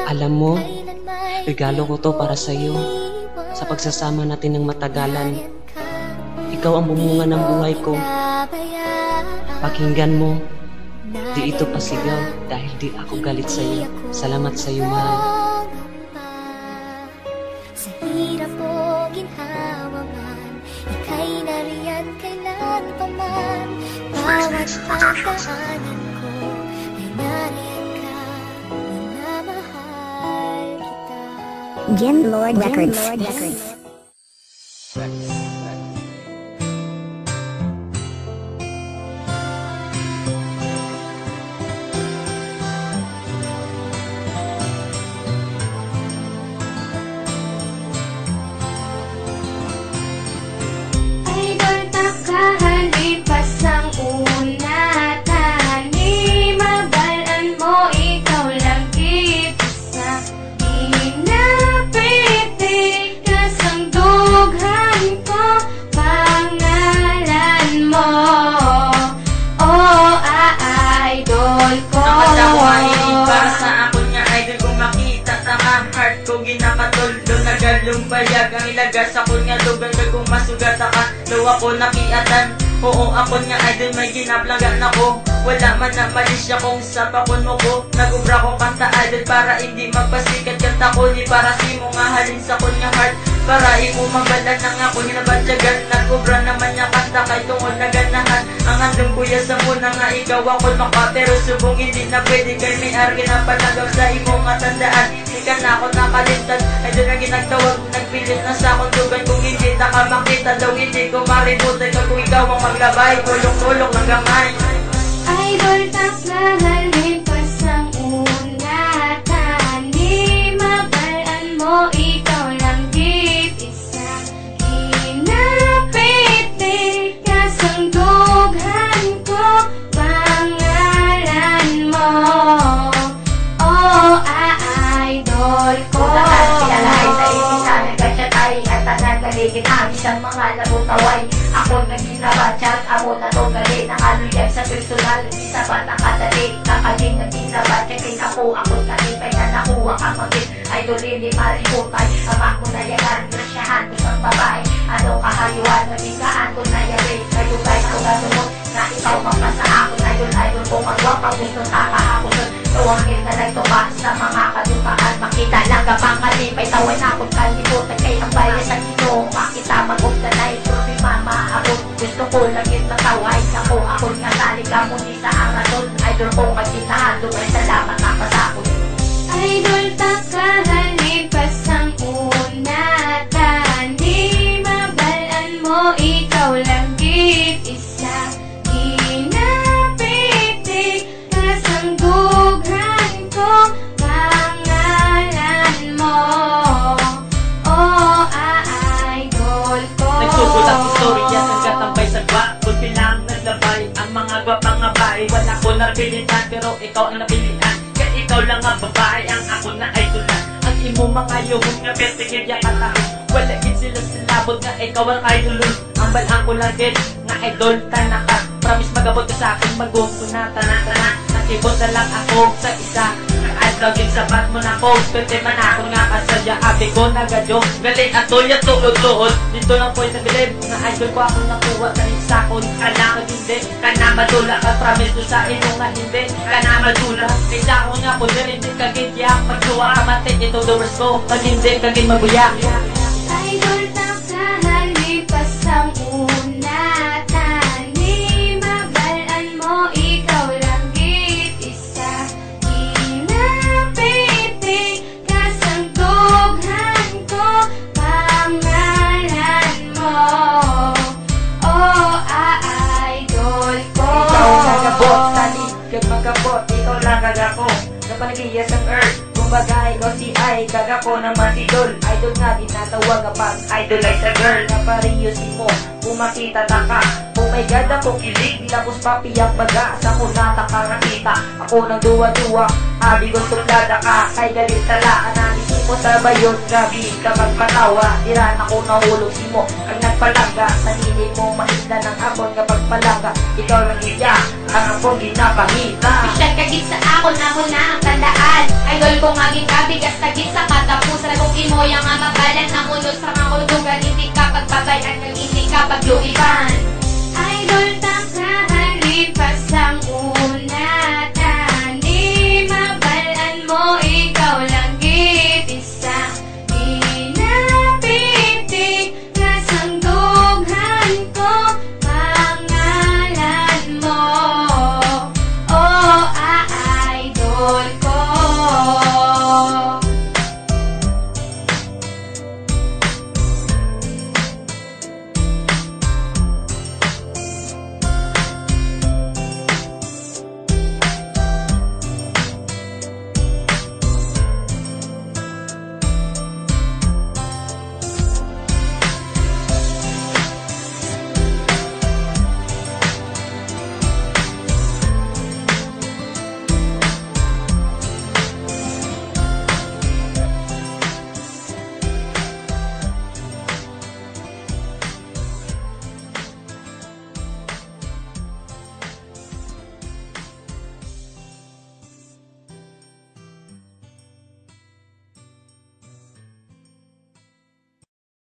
Alam mo, regalo ko to para sa'yo. Sa pagsasama natin ng matagalan, ikaw ang bumunga ng buhay ko. Pakinggan mo, di ito pasigaw dahil di ako galit sa'yo. Salamat sa'yo, mahal. Sa hirap o ginhawaman, ika'y nariyan kailan pa man. Bawat pagdaanan ko ay nariyan ka, minamahal kita. Gem Lord Records. Yung bayag ang ilagas ako nga lugar kung masugat ka daw ako nakiatan. Oo ako nga idol may ginaplangan ako. Wala man na mali siya kung sa pakon mo ko. Nag-ubra ko kanta idol para hindi magpasikat kanta ko. Di para si mo nga halin sa kon nga heart. Para imo mabalan ng ako hinabadyagan. Nag-ubra naman niya kanta kay tungod na ganahan. Ang handong kuya sa muna nga ikaw ako maka. Pero subong hindi na pwede kay may argi na panagaw sa imo nga tandaan. Di ka na ako nakalimtan. Idol na ginagtawag nagpilit na sa akong dugan. Kung hindi na ka makita daw hindi ko maributan. Kung ikaw ang maglabay tulong-tulong ng gamay. Idol taklahalin pasang una tani mabalaan mo ikaw lang git isa hinapiti kasang dughan ko pangalan mo oh idol ko lahat pinalahay sa isisan nagkatsyatay at tanan galigin ang isang mga labutaway ako naginabatsat amo na to galit ang aluyag sa personal isa pa nakadali nakaling naginabatsat kay ako kalipay na nakuha kang magit idol hindi marihutay ama ko na yagan grasyahan ko sang babae ano kahayuan nabigaan ko na yari kayo guys ko ganunod na ikaw mapasa ako idol ko magwapa gusto nakakahakusun tuwangin na nagtuba sa mga kadupaan makita lang kapang kalipay taway na akong kalimutan kay ang bayan sa ginoo makita magugda na ito si mama ako gusto ko langit na taway ako nga talika mo ni sa angaton idol ko magkitahan dumay salamat na pasakot idol takahalin pasang una tani mabalaan mo ikaw lang git isa hinapiti kasang dughan ko pangalan mo oh idol ko nagsusulat istorya ng katambay sa gwa kung pilang naglabay ang mga gwapang ngabay wala ko napilitan pero ikaw ang napilian kaya ikaw lang ang babae ang ako na idolan ang imo mga yuhon nga pertigilya katahon wala gid sila silabot nga ikaw ang idolon ang balang ko lang gid nga idol tanaka promise magabot ka sa akin magumpo na tanan nakibot na lang ako sa isa Laging sapat mo na ko, pwede man ako nga kasadya abi ko nagadyo, galing atoy at tuod-tuod dito lang po'y nagilib, nga idol ko ako nakuha kanin sakon, ka na hindi ka na madula, ka promise ko sa ino nga hindi ka na madula, kaysa ako nga po hindi ka gidya, magsuwa ka mati ito doors ko, pag hindi ka gin mabuya idol takahalin pasang una tani mabalaan mo ikaw lang git isa magkabot, ikaw lang kagako napanagiya sa earth kumbaga ikaw si ay kagako naman idol idol nga tinatawag kapag idol ay sa girl na pariyo si mo kung makita ta ka oh my god ako kilig tapos papiyak baga sa ko natakarangita ako nang duwa-duwa abi ko suplada ka kay galit tala analisin mo sa bayon gabi ka magpatawa diran ako nahulog si mo ang nagpalangga sanili mo mahinda ng akon nga pagpalangga ikaw lang iya ang akong ginapangita Pisyal kagit sa ako na mo na ang idol ko ngaging kabigas tagis sa katapusan kung imo yang mabalan ang unos sa mga udugan hindi ka pagbabayan kag hindi ka pagluiban